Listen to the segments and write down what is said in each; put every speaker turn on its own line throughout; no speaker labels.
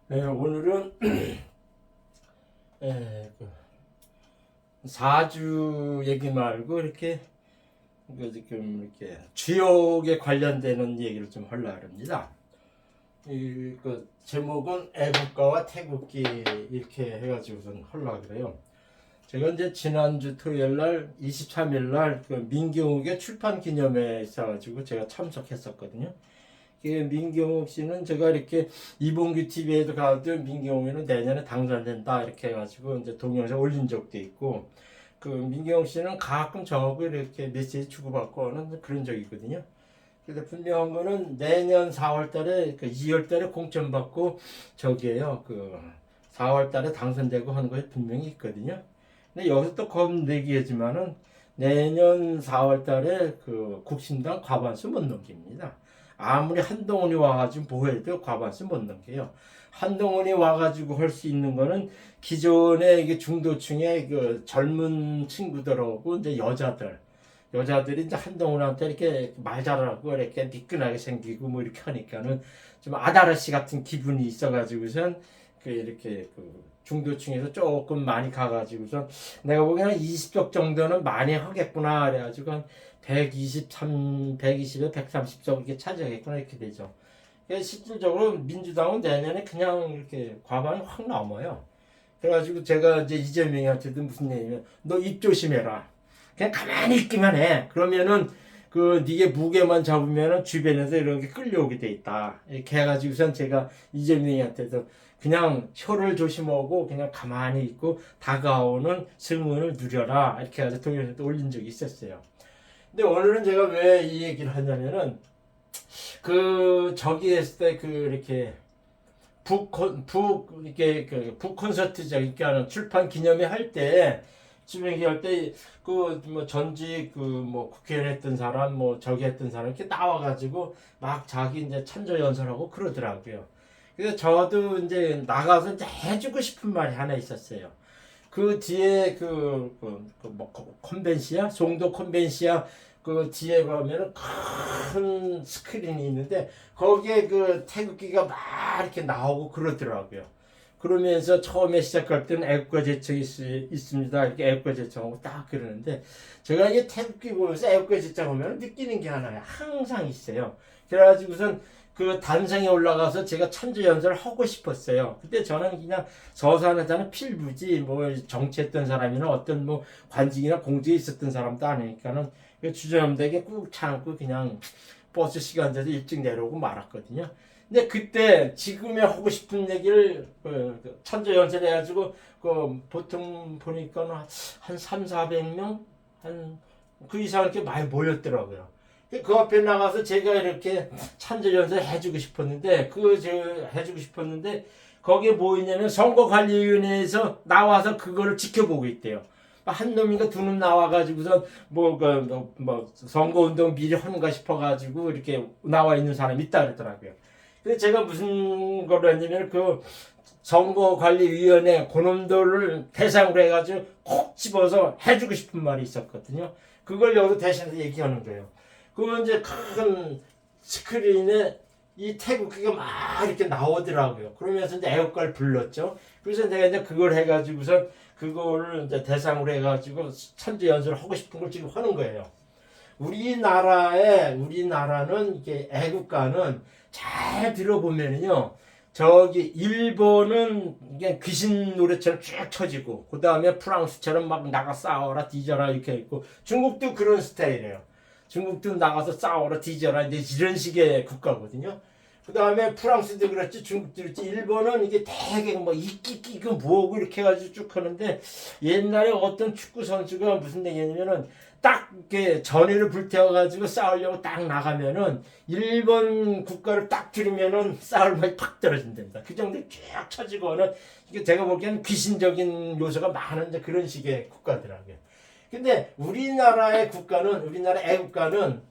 네, 오늘은 사주 얘기 말고 이렇게 지금 이렇게 주역에 관련되는 얘기를 좀 하려고 합니다. 그 제목은 애국가와 태국기 이렇게 해가지고선 하려고 그래요. 제가 이제 지난주 토요일 날 23일 날그 민경욱의 출판 기념회에 있어가지고 제가 참석했었거든요. 민경욱 씨는 제가 이렇게 이봉규 TV에도 가도 민경욱이는 내년에 당선된다 이렇게 해가지고 이제 동영상 올린 적도 있고, 그 민경욱 씨는 가끔 저하고 이렇게 메시지 주고받고 하는 그런 적이 있거든요. 근데 분명한 거는 내년 4월달에 2월달에 공천 받고 저기에요, 그 4월달에 당선되고 하는 것이 분명히 있거든요. 근데 여기서 또 겁내기하지만은 내년 4월달에 그 국신당 과반수 못 넘깁니다. 아무리 한동훈이 와가지고 보호해도 과반수 못 넘겨요. 한동훈이 와가지고 할 수 있는 거는 기존의 이게 중도층의 그 젊은 친구들하고 이제 여자들이 이제 한동훈한테 이렇게 말 잘하고 이렇게 미끈하게 생기고 뭐 이렇게 하니까는 좀 아다라씨 같은 기분이 있어가지고선 그 이렇게 그 중도층에서 조금 많이 가가지고선 내가 보기에는 20석 정도는 많이 하겠구나 그래가지고 한 123, 120에 130석 이렇게 차지하겠구나 이렇게 되죠. 실질적으로 민주당은 내년에 그냥 이렇게 과반이 확 넘어요. 그래가지고 제가 이제 이재명한테도 무슨 얘기냐면 너 입 조심해라. 그냥 가만히 있기만 해. 그러면은 그 네게 무게만 잡으면은 주변에서 이렇게 끌려오게 돼 있다. 이렇게 해가지고선 제가 이재명한테도 그냥 혀를 조심하고 그냥 가만히 있고 다가오는 승운을 누려라 이렇게 해서 동영상도 올린 적이 있었어요. 근데 오늘은 제가 왜 이 얘기를 하냐면은 그 저기 했을 때 그 이렇게 이렇게 그 북 콘서트 저기 하는 출판 기념회 할 때 주변에 할때 그 뭐 전직 그 뭐 국회의원 했던 사람 뭐 저기 했던 사람 이렇게 나와가지고 막 자기 이제 찬조 연설하고 그러더라고요. 그래서 저도 이제 나가서 이제 해주고 싶은 말이 하나 있었어요. 그 뒤에 뭐 컨벤시아 송도 컨벤시아 그 뒤에 보면은 큰 스크린이 있는데 거기에 그 태극기가 막 이렇게 나오고 그러더라고요. 그러면서 처음에 시작할 때는 애국가 제청이 있습니다. 이렇게 애국가 제청하고 딱 그러는데 제가 이게 태극기 보면서 애국가 제청 보면 느끼는 게 하나요. 항상 있어요. 그래가지고선 그 단상에 올라가서 제가 찬조 연설을 하고 싶었어요. 그때 저는 그냥 서사는 저는 필부지 뭐 정치했던 사람이나 어떤 뭐 관직이나 공직에 있었던 사람도 아니니까는 주저염되게 꾹 참고 그냥 버스 시간 돼서 일찍 내려오고 말았거든요. 근데 그때 지금에 하고 싶은 얘기를 찬조 연설 해가지고 그 보통 보니까는 한 3, 400명 한 그 이상 이렇게 많이 모였더라고요. 그 앞에 나가서 제가 이렇게 찬조 연설 해주고 싶었는데 해주고 싶었는데 거기에 뭐 있냐면 선거관리위원회에서 나와서 그거를 지켜보고 있대요. 한 놈인가 두 놈 나와가지고서 뭐 선거운동 미리 하는가 싶어가지고 이렇게 나와 있는 사람이 있다 그러더라고요. 근데 제가 무슨 걸 했냐면 그 선거관리위원회 그놈들을 대상으로 해가지고 콕 집어서 해주고 싶은 말이 있었거든요. 그걸 여기서 대신해서 얘기하는 거예요. 그건 이제 큰 스크린에 이 태극기가 막 이렇게 나오더라고요. 그러면서 이제 애국가를 불렀죠. 그래서 내가 이제 그걸 해가지고서 그거를 이제 대상으로 해가지고 천재 연설을 하고 싶은 걸 지금 하는 거예요. 우리나라는 이게 애국가는 잘 들어보면은요. 저기 일본은 이게 귀신 노래처럼 쭉 쳐지고 그 다음에 프랑스처럼 막 나가 싸워라 뒤져라 이렇게 있고 중국도 그런 스타일이에요. 중국도 나가서 싸워라 뒤져라 이제 이런 식의 국가거든요. 그 다음에 프랑스도 그렇지 중국도 그렇지 일본은 이게 되게 뭐 이끼끼 그 뭐고 이렇게 해가지고 쭉 하는데 옛날에 어떤 축구 선수가 무슨 얘기냐면은 딱 이렇게 전의를 불태워가지고 싸우려고 딱 나가면은 일본 국가를 딱 들으면은 싸울 맛이 팍 떨어진답니다. 그 정도 쭉 쳐지고는 이게 제가 보기에는 귀신적인 요소가 많은 그런 식의 국가더라고요. 근데 우리나라 애국가는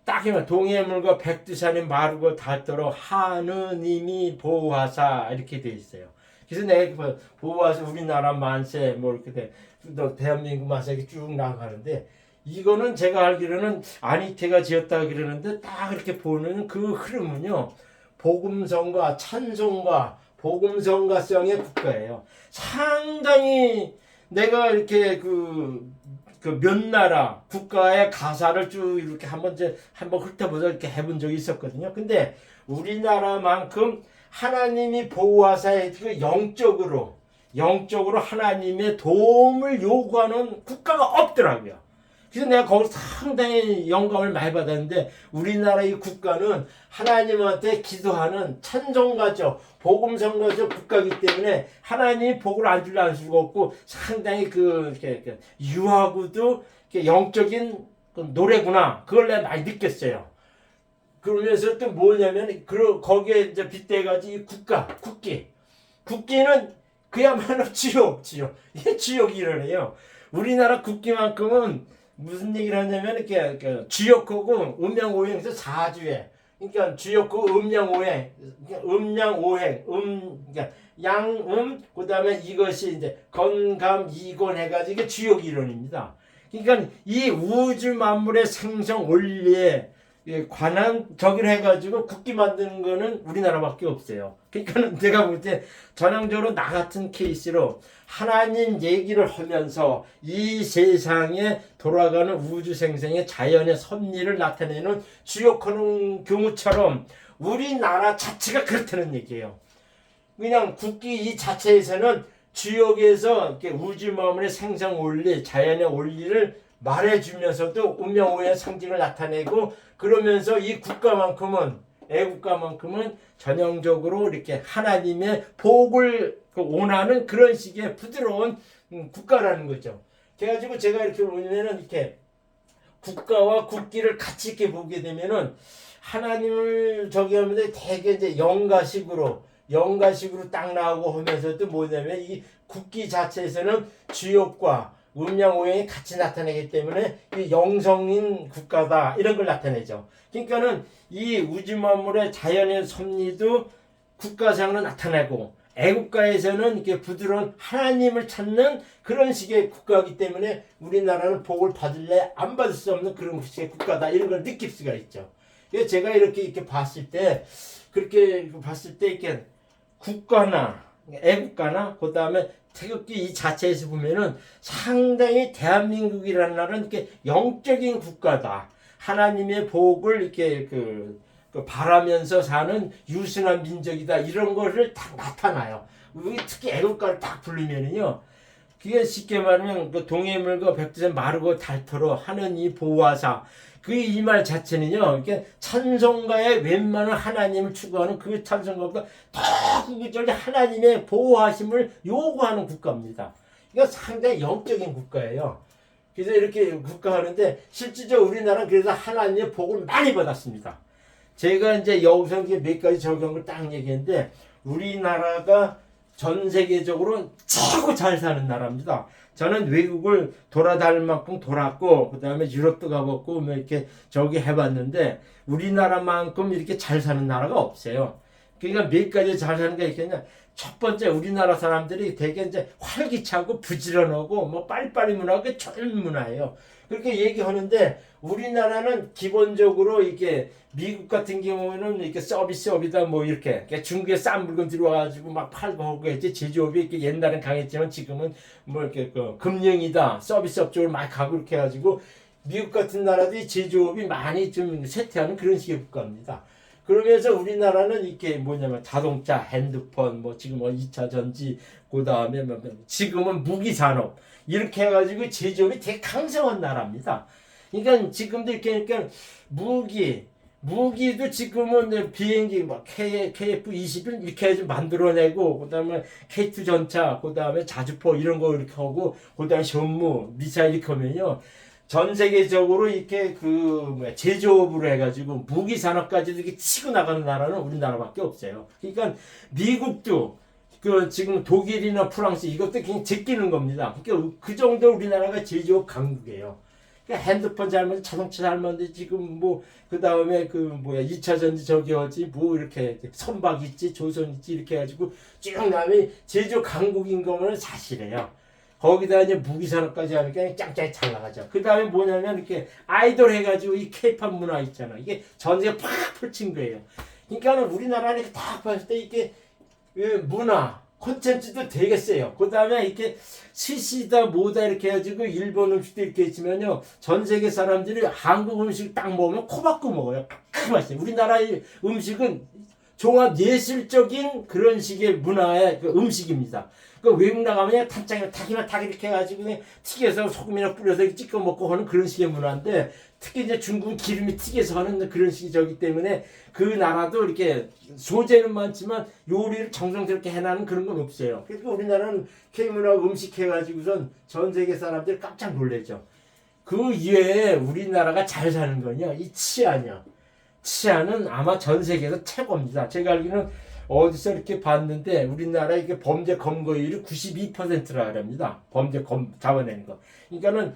딱이면 동해물과 백두산이 마르고 닳도록 하느님이 보호하사 이렇게 돼 있어요. 그래서 내가 보호하사 우리나라 만세 뭐 이렇게 돼. 또 대한민국 만세 이렇게 쭉 나가는데 이거는 제가 알기로는 안희태가 지었다 그러는데 딱 이렇게 보는 그 흐름은요. 복음성과 찬송과 복음성가성의 국가예요. 상당히 내가 이렇게 그 몇 나라 국가의 가사를 쭉 이렇게 한번 훑어보자 이렇게 해본 적이 있었거든요. 근데 우리나라만큼 하나님이 보호하사 그 영적으로 하나님의 도움을 요구하는 국가가 없더라고요. 그래서 내가 거기서 상당히 영감을 많이 받았는데, 우리나라의 국가는 하나님한테 기도하는 찬송가죠, 복음성가죠 국가이기 때문에 하나님이 복을 안 주려 할 수가 없고, 상당히 이렇게 유하고도 영적인 노래구나, 그걸 내가 많이 느꼈어요. 그러면서 또 뭐냐면, 거기에 이제 빗대가지고 국기는 그야말로 지옥. 이게 지옥이 일어나요. 우리나라 국기만큼은 무슨 얘기를 하냐면, 이렇게 주역하고 음양오행에서 사주에, 그러니까 주역하고 음양오행, 음양오행, 그러니까 양음, 그 다음에 이것이 이제 건감 이곤 해가지고 이게 주역 이론입니다. 그러니까 이 우주 만물의 생성 원리에 관한 저기를 해가지고 국기 만드는 거는 우리나라밖에 없어요. 그러니까 내가 볼 때 전형적으로 나 같은 케이스로 하나님 얘기를 하면서 이 세상에 돌아가는 우주 생생의 자연의 섭리를 나타내는 주역하는 경우처럼 우리나라 자체가 그렇다는 얘기예요. 그냥 국기 이 자체에서는 주역에서 우주 만물의 생성 원리, 자연의 원리를 말해주면서도 운명오의 상징을 나타내고, 그러면서 이 국가만큼은, 애국가만큼은 전형적으로 이렇게 하나님의 복을 원하는 그런 식의 부드러운 국가라는 거죠. 그래가지고 제가 이렇게 보면은, 이렇게 국가와 국기를 같이 이렇게 보게 되면은 하나님을 저기 하면서 되게 이제 영가식으로 딱 나오고 하면서도 뭐냐면, 이 국기 자체에서는 주역과 음양오행이 같이 나타내기 때문에 이 영성인 국가다, 이런 걸 나타내죠. 그러니까는 이 우주만물의 자연의 섭리도 국가상으로 나타내고, 애국가에서는 이렇게 부드러운 하나님을 찾는 그런 식의 국가이기 때문에 우리나라는 복을 받을래 안 받을 수 없는 그런 식의 국가다, 이런 걸 느낄 수가 있죠. 그래서 제가 이렇게 봤을 때, 이렇게 국가나 애국가나 그 다음에 태극기 이 자체에서 보면은 상당히 대한민국이라는 나라는 이렇게 영적인 국가다, 하나님의 복을 이렇게 바라면서 사는 유순한 민족이다, 이런 거를 딱 나타나요. 특히 애국가를 딱 부르면은요, 그게 쉽게 말하면 동해물과 백두산 마르고 닳도록 하느니 보호하사, 이 말 자체는요, 이렇게 찬송가에 웬만한 하나님을 추구하는 그 찬송가보다 더 구구절히 하나님의 보호하심을 요구하는 국가입니다. 이거 상당히 영적인 국가예요. 그래서 이렇게 국가하는데, 실질적으로 우리나라는 그래서 하나님의 복을 많이 받았습니다. 제가 이제 여기서 몇 가지 적용한 걸 딱 얘기했는데, 우리나라가 전 세계적으로 최고 잘 사는 나라입니다. 저는 외국을 돌아다닐 만큼 돌았고, 그 다음에 유럽도 가봤고, 뭐 이렇게 저기 해봤는데, 우리나라만큼 이렇게 잘 사는 나라가 없어요. 그러니까 몇 가지 잘 사는 게 있겠냐. 첫 번째, 우리나라 사람들이 되게 이제 활기차고 부지런하고 뭐 빨리빨리 문화가 젊은 문화예요. 그렇게 얘기하는데, 우리나라는 기본적으로 이게 미국 같은 경우는 이렇게 서비스업이다 뭐 이렇게 중국에 싼 물건 들어와가지고 막 팔고 하고 했지, 제조업이 이렇게 옛날엔 강했지만 지금은 뭐 이렇게 금융이다 서비스업 쪽으로 막 가고 이렇게 해가지고, 미국 같은 나라들이 제조업이 많이 좀 쇠퇴하는 그런 식의 국가입니다. 그러면서 우리나라는 이렇게 뭐냐면 자동차, 핸드폰, 뭐 지금 2차 전지, 그 다음에 지금은 무기산업, 이렇게 해가지고 제조업이 되게 강성한 나라입니다. 그러니까 지금도 이렇게 그러니까 무기도 지금은 비행기 막 KF-21 이렇게 해서 만들어내고, 그 다음에 K2 전차, 그 다음에 자주포 이런 거 이렇게 하고, 그 다음에 전무 미사일 이렇게 하면요, 전 세계적으로 이렇게 제조업으로 해가지고 무기 산업까지도 이렇게 치고 나가는 나라는 우리나라밖에 없어요. 그러니까 미국도 지금 독일이나 프랑스 이것도 그냥 제끼는 겁니다. 그러니까 그 정도 우리나라가 제조업 강국이에요. 그러니까 핸드폰 잘 만들, 자동차 잘 만들, 지금 그 다음에 2차 전지 저기 어지 뭐 이렇게 선박 있지, 조선 있지, 이렇게 해가지고 쭉 나면 제조 강국인 거는 사실이에요. 거기다 이제 무기산업까지 하니까 짱짱이 잘 나가죠. 그 다음에 뭐냐면 이렇게 아이돌 해가지고 이 케이팝 문화 있잖아. 이게 전 세계 팍 펼친 거예요. 그러니까 우리나라는 딱 봤을 때 이게 문화 콘텐츠도 되게 세요. 그 다음에 이렇게 스시다 뭐다 이렇게 해가지고 일본 음식도 이렇게 있지만요, 전 세계 사람들이 한국 음식 딱 먹으면 코 박고 먹어요. 그 맛이에요. 우리나라의 음식은 종합 예술적인 그런 식의 문화의 그 음식입니다. 그 외국 나가면 탄창에 탁이나 탁 이렇게 해가지고 그냥 튀겨서 소금이나 뿌려서 찍어 먹고 하는 그런 식의 문화인데, 특히 이제 중국은 기름이 튀겨서 하는 그런 식이 저기 때문에 그 나라도 이렇게 소재는 많지만 요리를 정성스럽게 해나는 그런 건 없어요. 그러니까 우리나라는 K문화 음식 해가지고선 전 세계 사람들 깜짝 놀래죠. 그 이외에 우리나라가 잘 사는 건요, 이 치안이요. 치안은 아마 전 세계에서 최고입니다. 제가 알기로는 어디서 이렇게 봤는데 우리나라 이게 범죄 검거율이 92%라 합니다. 범죄 잡아내는 거. 그러니까는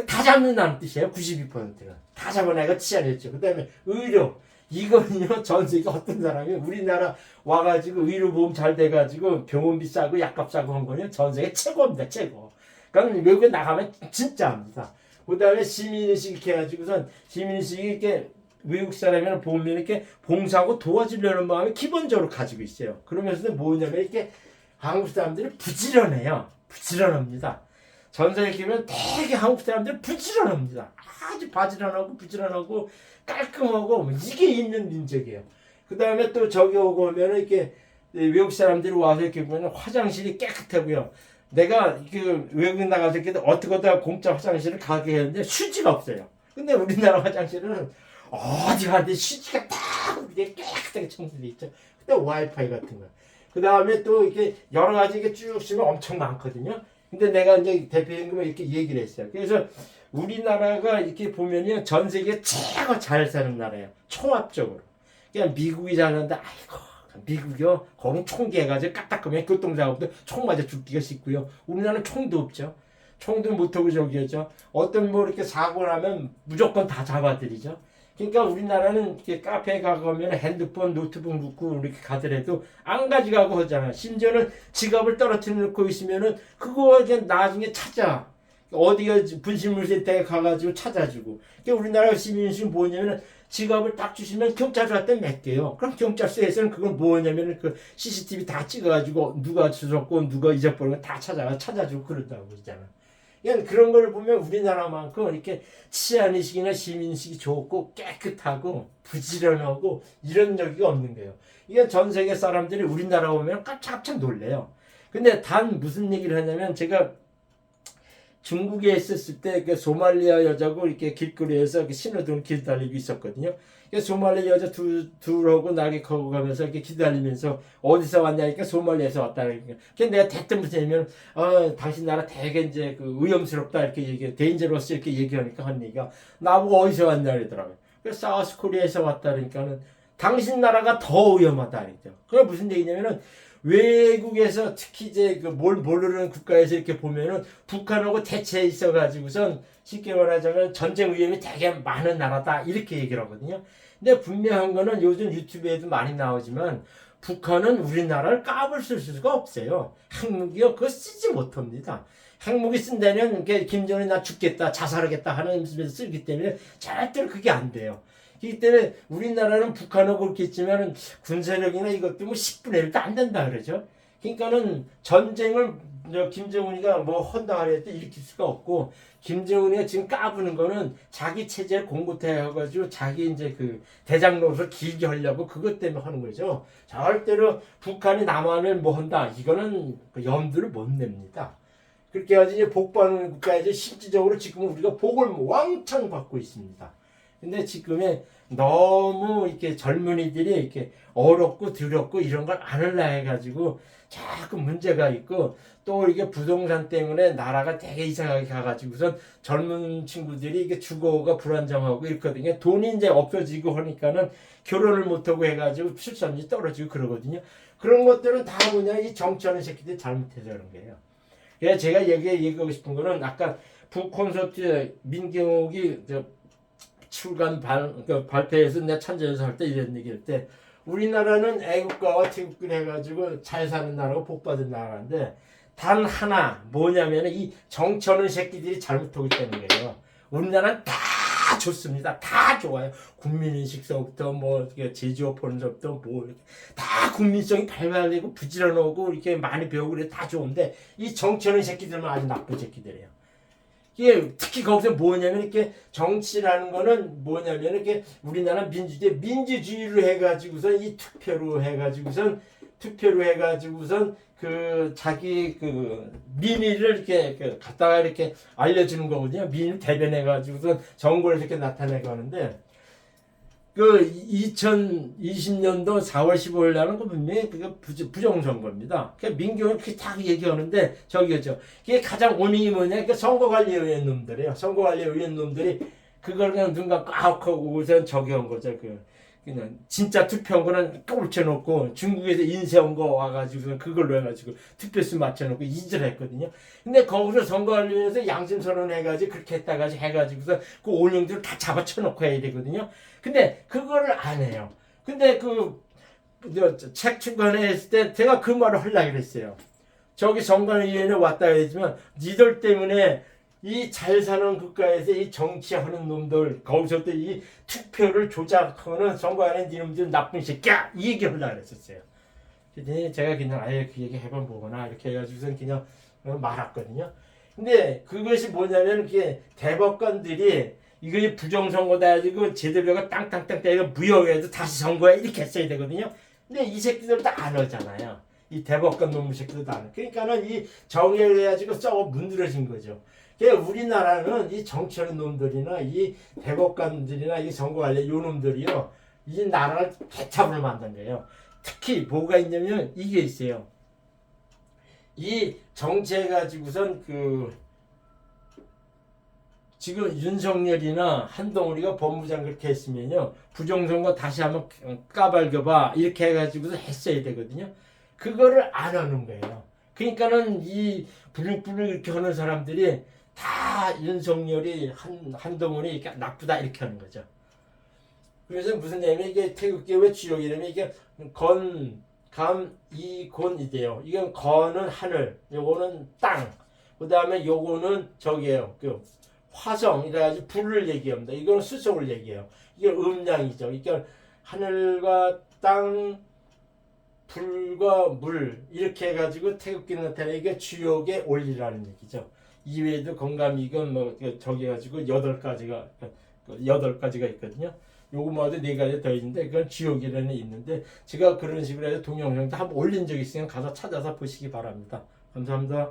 다 잡는다는 뜻이에요. 92%는 다 잡아내가 치안했죠. 그다음에 의료, 이거는요, 전 세계 어떤 사람이 우리나라 와가지고 의료보험 잘 돼가지고 병원비 싸고 약값 싸고 한 거는 전 세계 최고입니다. 최고. 그러니까 외국에 나가면 진짜 합니다. 그다음에 시민의식 이렇게 해가지고선 시민의식이 이렇게 외국 사람이나 보면 이렇게 봉사하고 도와주려는 마음이 기본적으로 가지고 있어요. 그러면서도 뭐냐면 이렇게 한국 사람들이 부지런해요. 부지런합니다. 전 세계에 보면 되게 한국 사람들이 부지런합니다. 아주 바지런하고 부지런하고 깔끔하고 이게 있는 민족이에요. 그 다음에 또 저기 오고 오면 이렇게 외국 사람들이 와서 이렇게 보면 화장실이 깨끗하고요. 내가 그 외국 나가서 이렇게 어떻게 하다가 공짜 화장실을 가게 했는데 휴지가 없어요. 근데 우리나라 화장실은 어디 가는데 휴지가 딱 깨끗하게 청소돼 있죠. 그때 와이파이 같은 거. 그 다음에 또 이렇게 여러 가지 이게 쭉 쓰면 엄청 많거든요. 근데 내가 이제 대표님과 이렇게 얘기를 했어요. 그래서 우리나라가 이렇게 보면요, 전 세계 최고 잘 사는 나라예요. 총합적으로. 그냥 미국이 잘하는데, 아이고, 미국이요, 거긴 총기 해가지고 까딱하면 교통사고도 총 맞아 죽기가 쉽고요. 우리나라는 총도 없죠. 총도 못하고 저기였죠. 어떤 뭐 이렇게 사고 나면 무조건 다 잡아들이죠. 그러니까 우리나라는 이렇게 카페에 가면 핸드폰, 노트북 놓고 이렇게 가더라도 안 가져가고 하잖아. 심지어는 지갑을 떨어뜨려 놓고 있으면은 그거 그냥 나중에 찾아. 어디가 분실물센터에 가가지고 찾아주고. 그러니까 우리나라 시민은 뭐냐면은 지갑을 딱 주시면 경찰서한테 맡겨요. 그럼 경찰서에서는 그건 뭐냐면은 그 CCTV 다 찍어가지고 누가 주웠고 누가 잊어버린 거 다 찾아주고 그런다고 그러잖아. 그런 걸 보면 우리나라만큼 이렇게 치안의식이나 시민의식이 좋고 깨끗하고 부지런하고 이런 적이 없는 거예요. 이게 전 세계 사람들이 우리나라 오면 깜짝 놀래요. 근데 단 무슨 얘기를 하냐면, 제가 중국에 있었을 때 그 소말리아 여자고 이렇게 길거리에서 신호등 길 달리고 있었거든요. 소말리아 여자 둘하고 날개 커고 가면서 이렇게 기다리면서 어디서 왔냐니까 소말리아에서 왔다 그러니까. 내가 대뜸 무슨 당신 나라 되게 이제 그 위험스럽다 이렇게 얘기, 데인저러스 이렇게 얘기하니까 한 얘기가 나보고 어디서 왔냐 그러더라고요. 그래서 사우스 코리아에서 왔다 그러니까는 당신 나라가 더 위험하다 그랬죠. 그게 무슨 얘기냐면은 외국에서 특히 이제 그 뭘 모르는 국가에서 이렇게 보면은 북한하고 대체해 있어가지고선 쉽게 말하자면 전쟁 위험이 되게 많은 나라다 이렇게 얘기를 하거든요. 근데 분명한 거는 요즘 유튜브에도 많이 나오지만 북한은 우리나라를 까불 수가 없어요. 핵무기요 그거 쓰지 못합니다. 핵무기 쓴다면 김정은이 나 죽겠다 자살하겠다 하는 의미에서 쓰기 때문에 절대로 그게 안 돼요. 그렇기 때문에 우리나라는 북한하고 그렇겠지만 군사력이나 이것도 뭐 10분의 1도 안 된다 그러죠. 그러니까는 전쟁을 김정은이가 뭐 한다 그랬도 일으킬 수가 없고, 김정은이가 지금 까부는 거는 자기 체제를 공고퇴해가지고 자기 이제 그 대장 노릇을 길게 하려고 그것 때문에 하는 거죠. 절대로 북한이 남한을 뭐 한다 이거는 염두를 못 냅니다. 그렇게 해가지고 복받는 국가에서 실질적으로 지금 우리가 복을 왕창 받고 있습니다. 근데 지금에 너무 이렇게 젊은이들이 이렇게 어렵고 더럽고 이런 걸 안 하려 해가지고 자꾸 문제가 있고, 또 이게 부동산 때문에 나라가 되게 이상하게 가가지고선 젊은 친구들이 이게 주거가 불안정하고 있거든요. 돈이 이제 없어지고 하니까는 결혼을 못하고 해가지고 출산율이 떨어지고 그러거든요. 그런 것들은 다 뭐냐, 이 정치하는 새끼들이 잘못해서 그런 거예요. 그래서 제가 얘기하고 싶은 거는 아까 북콘서트 민경욱이 출간 발표에서 내가 찬조에서 할 때 이런 얘기할 때, 우리나라는 애국가와 태국을 해가지고 잘 사는 나라고 복받은 나라인데 단 하나 뭐냐면 이 정치하는 새끼들이 잘못하고 있다는 거예요. 우리나라는 다 다 좋습니다. 다 좋아요. 국민인식서부터 뭐 제주어 본서부터 뭐 이렇게 다 국민성이 발달되고 부지런하고 이렇게 많이 배우고 그래 다 좋은데 이 정치하는 새끼들만 아주 나쁜 새끼들이에요. 이게 특히 거기서 뭐냐면 이렇게 정치라는 거는 뭐냐면 이렇게 우리나라 민주주의로 해가지고선 이 투표로 해가지고선 그 자기 그 민의를 이렇게 갖다가 이렇게 알려주는 거거든요. 민의 대변해가지고선 정보를 이렇게 나타내가는데 그 2020년도 4월 15일 날은 그 분명히 그게 부정선거입니다. 그러니까 민경은 그렇게 딱 얘기하는데 저기죠. 이게 가장 원인이 뭐냐? 그러니까 선거관리위원 놈들이에요. 선거관리위원 놈들이 그걸 그냥 눈 감고 악 하고 우선 저기 한 거죠. 그냥 진짜 투표한 거는 꼴쳐놓고 중국에서 인쇄한 거 와가지고 그걸로 해가지고 투표수 맞춰놓고 이질했거든요. 근데 거기서 선거관리위원회에서 양심선언 해가지고 그렇게 했다가 해가지고서 그 오령들 다 잡아쳐놓고 해야 되거든요. 근데 그거를 안 해요. 근데 책 출간에 했을 때 제가 그 말을 하려고 그랬어요. 저기 선거위원회 왔다 했지만 니들 때문에 이 잘 사는 국가에서 이 정치하는 놈들 거기서부터 이 투표를 조작하는 선거하는 니놈들 나쁜 새끼야 이 얘기 하려고 그랬었어요. 그랬더니 제가 그냥 아예 그 얘기 해본 보거나 이렇게 해가지고선 그냥 말았거든요. 근데 그것이 뭐냐면 그게 대법관들이 이거 부정선거다 해가지고 제대로가 땅땅땅 때리고 무효해도 다시 선거해 이렇게 했어야 되거든요. 근데 이 새끼들도 안 하잖아요. 이 대법관 놈의 새끼들도 안 해. 그러니까는 이 정의를 해가지고 썩어 문드러진 거죠. 그러니까 우리나라는 이 정치하는 놈들이나 이 대법관들이나 이 선거관리 요 놈들이요. 이 나라를 개탑을 만든 거예요. 특히 뭐가 있냐면 이게 있어요. 이 정치해가지고선 지금 윤석열이나 한동훈이가 법무장 그렇게 했으면요 부정선거 다시 한번 까발겨봐 이렇게 해가지고서 했어야 되거든요. 그거를 안 하는 거예요. 그러니까는 이 부릉부릉 이렇게 하는 사람들이 다 윤석열이 한동훈이 이렇게 나쁘다 이렇게 하는 거죠. 그래서 무슨 얘기냐면 이게 태극기 왜 주역이냐면 이게 이곤이돼요. 이건 건은 하늘, 요거는 땅, 그 다음에 요거는 저기예요. 화성 이래가지고 불을 얘기합니다. 이거는 수성을 얘기해요. 이게 음양이죠. 그러니까 하늘과 땅, 불과 물 이렇게 해가지고 태극기를 나타내 이게 주역의 원리라는 얘기죠. 이외에도 건강이건 뭐 저기 해가지고 8가지가 있거든요. 요거마다 4가지 더 있는데 그건 주역이라는 게 있는데 제가 그런 식으로 해서 동영상도 한번 올린 적이 있으면 가서 찾아서 보시기 바랍니다. 감사합니다.